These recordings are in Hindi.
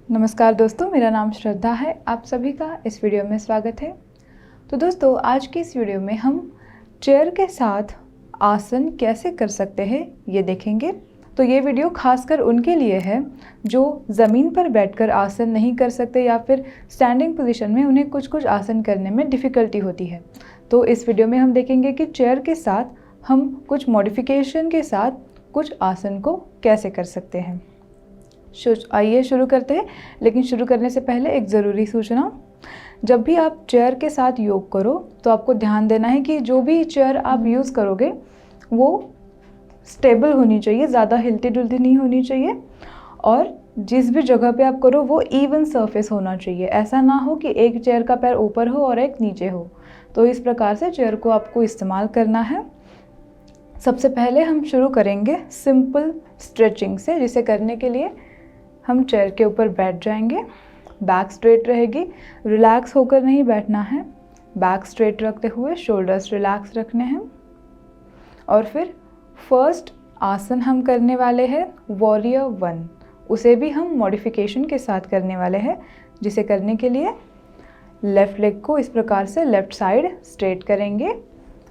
नमस्कार दोस्तों, मेरा नाम श्रद्धा है। आप सभी का इस वीडियो में स्वागत है। तो दोस्तों, आज की इस वीडियो में हम चेयर के साथ आसन कैसे कर सकते हैं ये देखेंगे। तो ये वीडियो खासकर उनके लिए है जो ज़मीन पर बैठकर आसन नहीं कर सकते या फिर स्टैंडिंग पोजीशन में उन्हें कुछ आसन करने में डिफ़िकल्टी होती है। तो इस वीडियो में हम देखेंगे कि चेयर के साथ हम कुछ मॉडिफिकेशन के साथ कुछ आसन को कैसे कर सकते हैं। आइए शुरू करते हैं। लेकिन शुरू करने से पहले एक ज़रूरी सूचना, जब भी आप चेयर के साथ योग करो तो आपको ध्यान देना है कि जो भी चेयर आप यूज़ करोगे वो स्टेबल होनी चाहिए, ज़्यादा हिलती डुलती नहीं होनी चाहिए, और जिस भी जगह पे आप करो वो इवन सरफेस होना चाहिए। ऐसा ना हो कि एक चेयर का पैर ऊपर हो और एक नीचे हो। तो इस प्रकार से चेयर को आपको इस्तेमाल करना है। सबसे पहले हम शुरू करेंगे सिंपल स्ट्रेचिंग से, जिसे करने के लिए हम चेयर के ऊपर बैठ जाएंगे। बैक स्ट्रेट रहेगी, रिलैक्स होकर नहीं बैठना है। बैक स्ट्रेट रखते हुए शोल्डर्स रिलैक्स रखने हैं। और फिर फर्स्ट आसन हम करने वाले हैं वॉरियर 1। उसे भी हम मॉडिफिकेशन के साथ करने वाले हैं, जिसे करने के लिए लेफ़्ट लेग को इस प्रकार से लेफ़्ट साइड स्ट्रेट करेंगे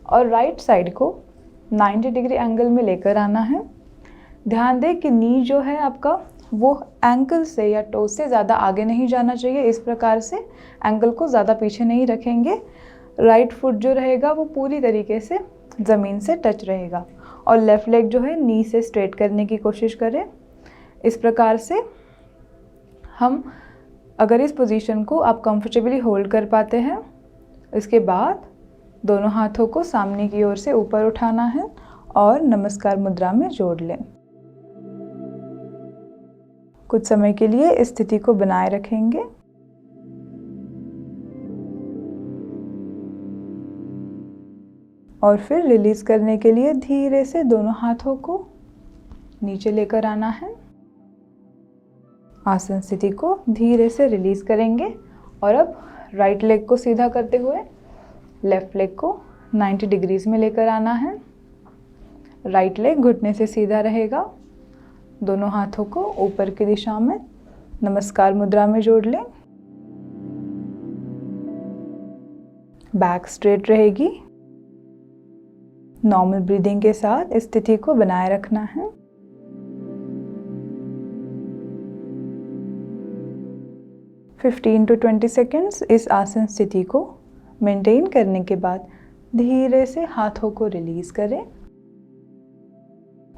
और राइट साइड को 90 डिग्री एंगल में लेकर आना है। ध्यान दें कि नी जो है आपका वो एंकल से या टो से ज़्यादा आगे नहीं जाना चाहिए। इस प्रकार से एंकल को ज़्यादा पीछे नहीं रखेंगे। राइट फुट जो रहेगा वो पूरी तरीके से ज़मीन से टच रहेगा और लेफ़्ट लेग जो है नी से स्ट्रेट करने की कोशिश करें। इस प्रकार से हम अगर इस पोजीशन को आप कंफर्टेबली होल्ड कर पाते हैं, इसके बाद दोनों हाथों को सामने की ओर से ऊपर उठाना है और नमस्कार मुद्रा में जोड़ लें। कुछ समय के लिए इस स्थिति को बनाए रखेंगे। और फिर रिलीज करने के लिए धीरे से दोनों हाथों को नीचे लेकर आना है। आसन स्थिति को धीरे से रिलीज करेंगे और अब राइट लेग को सीधा करते हुए लेफ्ट लेग को 90 डिग्रीज में लेकर आना है। राइट लेग घुटने से सीधा रहेगा। दोनों हाथों को ऊपर की दिशा में नमस्कार मुद्रा में जोड़ लें। बैक स्ट्रेट रहेगी। नॉर्मल ब्रीदिंग के साथ इस स्थिति को बनाए रखना है। (15 to 20 सेकेंड्स इस आसन स्थिति को मेंटेन करने के बाद धीरे से हाथों को रिलीज करें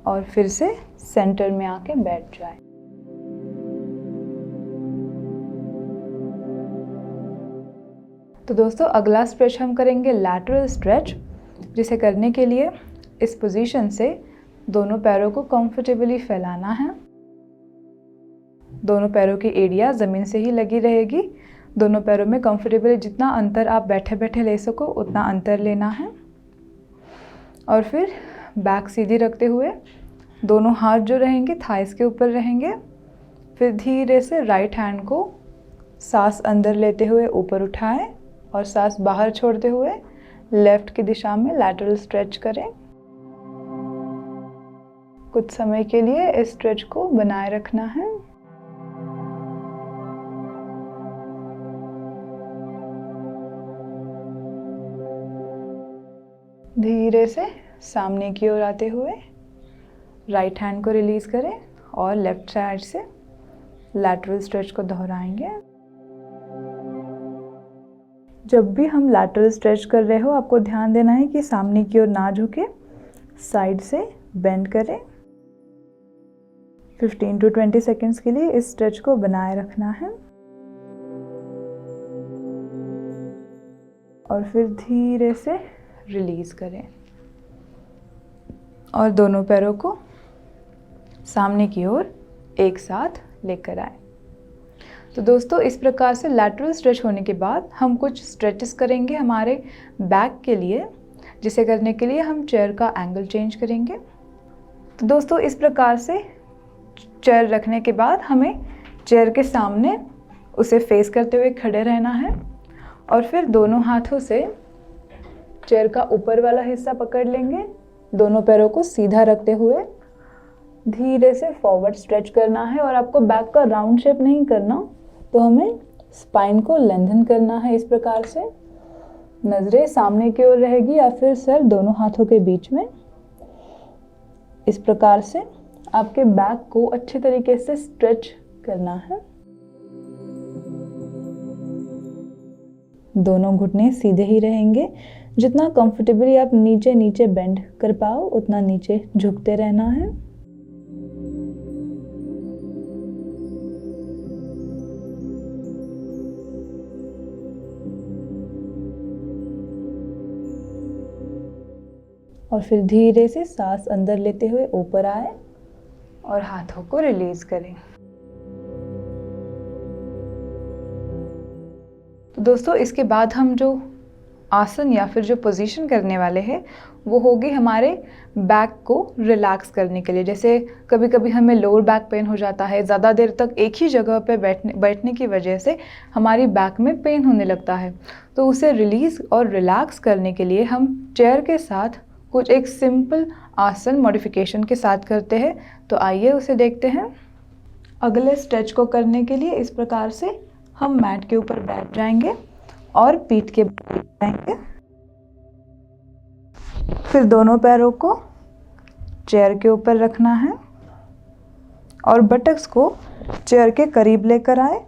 और फिर से सेंटर में आके बैठ जाए। तो दोस्तों, अगला स्ट्रेच हम करेंगे लैटरल स्ट्रेच, जिसे करने के लिए इस पोजीशन से दोनों पैरों को कंफर्टेबली फैलाना है। दोनों पैरों की एड़ियाँ ज़मीन से ही लगी रहेगी। दोनों पैरों में कंफर्टेबली जितना अंतर आप बैठे बैठे ले सको उतना अंतर लेना है। और फिर बैक सीधी रखते हुए दोनों हाथ जो रहेंगे थाइस के ऊपर रहेंगे। फिर धीरे से राइट हैंड को सांस अंदर लेते हुए ऊपर उठाएं और सांस बाहर छोड़ते हुए लेफ्ट की दिशा में लैटरल स्ट्रेच करें। कुछ समय के लिए इस स्ट्रेच को बनाए रखना है। धीरे से सामने की ओर आते हुए राइट हैंड को रिलीज करें और लेफ्ट साइड से लैटरल स्ट्रेच को दोहराएंगे। जब भी हम लैटरल स्ट्रेच कर रहे हो, आपको ध्यान देना है कि सामने की ओर ना झुके, साइड से बेंड करें। 15 to 20 सेकेंड्स के लिए इस स्ट्रेच को बनाए रखना है और फिर धीरे से रिलीज करें और दोनों पैरों को सामने की ओर एक साथ लेकर आए। तो दोस्तों, इस प्रकार से लैटरल स्ट्रेच होने के बाद हम कुछ स्ट्रेचेस करेंगे हमारे बैक के लिए, जिसे करने के लिए हम चेयर का एंगल चेंज करेंगे। तो दोस्तों, इस प्रकार से चेयर रखने के बाद हमें चेयर के सामने उसे फेस करते हुए खड़े रहना है और फिर दोनों हाथों से चेयर का ऊपर वाला हिस्सा पकड़ लेंगे। दोनों पैरों को सीधा रखते हुए धीरे से फॉरवर्ड स्ट्रेच करना है और आपको बैक का राउंड शेप नहीं करना, तो हमें स्पाइन को लेंथन करना है। इस प्रकार से नज़रें सामने की ओर रहेगी या फिर सर दोनों हाथों के बीच में। इस प्रकार से आपके बैक को अच्छे तरीके से स्ट्रेच करना है। दोनों घुटने सीधे ही रहेंगे। जितना कंफर्टेबली आप नीचे नीचे बेंड कर पाओ उतना नीचे झुकते रहना है। और फिर धीरे से सांस अंदर लेते हुए ऊपर आए और हाथों को रिलीज करें। तो दोस्तों, इसके बाद हम जो आसन या फिर जो पोजीशन करने वाले हैं वो होगी हमारे बैक को रिलैक्स करने के लिए। जैसे कभी कभी हमें लोअर बैक पेन हो जाता है, ज़्यादा देर तक एक ही जगह पे बैठने की वजह से हमारी बैक में पेन होने लगता है। तो उसे रिलीज़ और रिलैक्स करने के लिए हम चेयर के साथ कुछ एक सिंपल आसन मॉडिफिकेशन के साथ करते हैं। तो आइए उसे देखते हैं। अगले स्ट्रेच को करने के लिए इस प्रकार से हम मैट के ऊपर बैठ जाएंगे और पीठ के बल जाएंगे। फिर दोनों पैरों को चेयर के ऊपर रखना है और बटक्स को चेयर के करीब लेकर आए।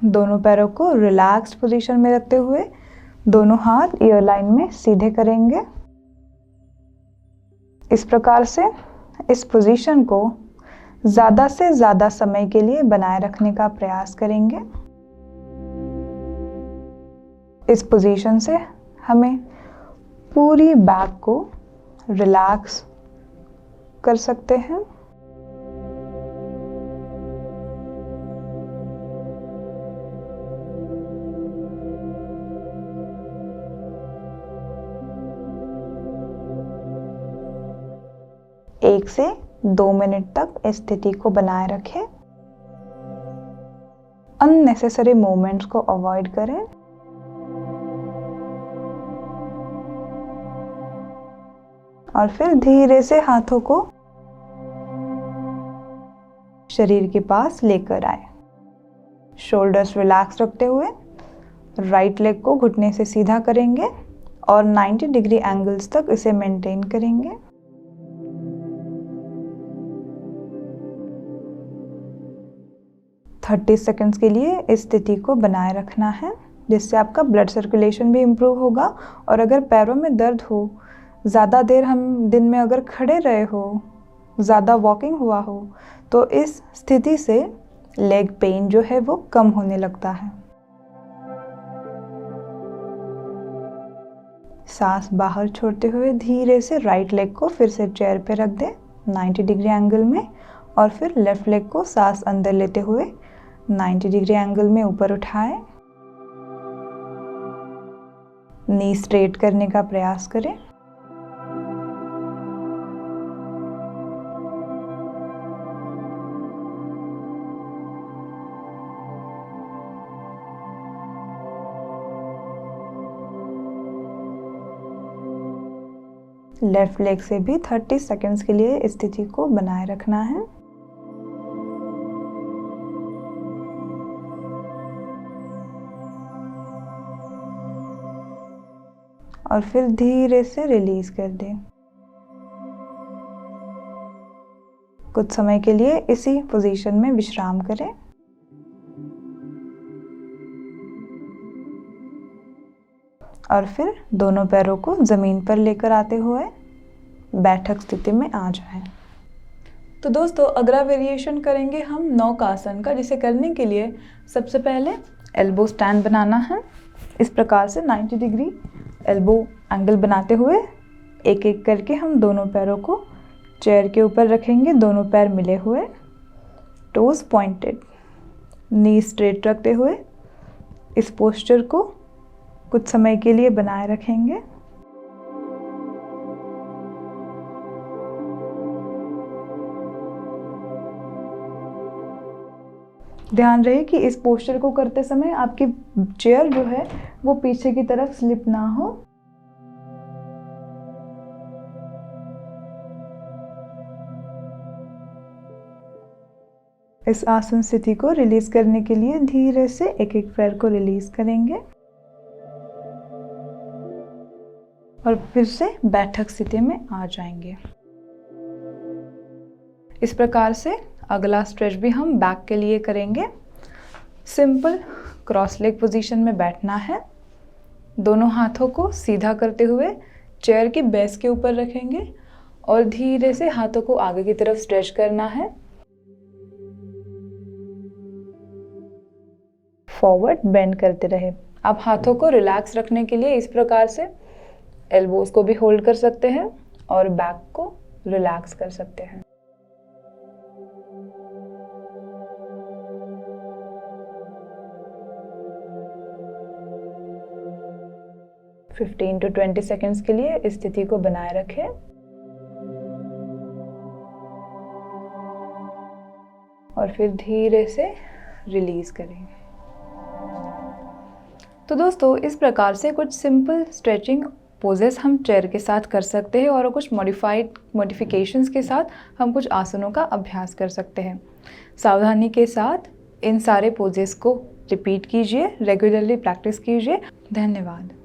दोनों पैरों को रिलैक्स्ड पोजीशन में रखते हुए दोनों हाथ ईयर लाइन में सीधे करेंगे। इस प्रकार से इस पोजीशन को ज़्यादा से ज़्यादा समय के लिए बनाए रखने का प्रयास करेंगे। इस पोजीशन से हमें पूरी बैक को रिलैक्स कर सकते हैं। एक से 2 मिनट तक इस स्थिति को बनाए रखें। अननेसेसरी मूवमेंट्स को अवॉइड करें। और फिर धीरे से हाथों को शरीर के पास लेकर आए। शोल्डर्स रिलैक्स रखते हुए राइट लेग को घुटने से सीधा करेंगे और 90 डिग्री एंगल्स तक इसे मेंटेन करेंगे। थर्टी सेकेंड्स के लिए इस स्थिति को बनाए रखना है, जिससे आपका ब्लड सर्कुलेशन भी इम्प्रूव होगा। और अगर पैरों में दर्द हो, ज़्यादा देर हम दिन में अगर खड़े रहे हो, ज़्यादा वॉकिंग हुआ हो, तो इस स्थिति से लेग पेन जो है वो कम होने लगता है। सांस बाहर छोड़ते हुए धीरे से राइट लेग को फिर से चेयर पे रख दें 90 डिग्री एंगल में, और फिर लेफ्ट लेग को सांस अंदर लेते हुए 90 डिग्री एंगल में ऊपर उठाएं। नी स्ट्रेट करने का प्रयास करें। लेफ्ट लेग से भी 30 सेकेंड्स के लिए इस स्थिति को बनाए रखना है। और फिर धीरे से रिलीज कर दें। कुछ समय के लिए इसी पोजीशन में विश्राम करें। और फिर दोनों पैरों को जमीन पर लेकर आते हुए बैठक स्थिति में आ जाएं। तो दोस्तों, अगला वेरिएशन करेंगे हम नौकासन का, जिसे करने के लिए सबसे पहले एल्बो स्टैंड बनाना है। इस प्रकार से 90 डिग्री एल्बो एंगल बनाते हुए एक एक करके हम दोनों पैरों को चेयर के ऊपर रखेंगे, दोनों पैर मिले हुए, टोज पॉइंटेड, नी स्ट्रेट रखते हुए इस पोस्चर को कुछ समय के लिए बनाए रखेंगे। ध्यान रहे कि इस पोस्चर को करते समय आपकी चेयर जो है वो पीछे की तरफ स्लिप ना हो। इस आसन स्थिति को रिलीज करने के लिए धीरे से एक एक पैर को रिलीज करेंगे और फिर से बैठक स्थिति में आ जाएंगे। इस प्रकार से अगला स्ट्रेच भी हम बैक के लिए करेंगे। सिंपल क्रॉस लेग पोजीशन में बैठना है। दोनों हाथों को सीधा करते हुए चेयर की बेस के ऊपर रखेंगे और धीरे से हाथों को आगे की तरफ स्ट्रेच करना है। फॉरवर्ड बेंड करते रहे। आप हाथों को रिलैक्स रखने के लिए इस प्रकार से एल्बोज को भी होल्ड कर सकते हैं और बैक को रिलैक्स कर सकते हैं। (15 to 20 सेकेंड्स के लिए इस स्थिति को बनाए रखें और फिर धीरे से रिलीज करें। तो दोस्तों, इस प्रकार से कुछ सिंपल स्ट्रेचिंग पोजेस हम चेयर के साथ कर सकते हैं और कुछ मॉडिफिकेशंस के साथ हम कुछ आसनों का अभ्यास कर सकते हैं। सावधानी के साथ इन सारे पोजेस को रिपीट कीजिए, रेगुलरली प्रैक्टिस कीजिए। धन्यवाद।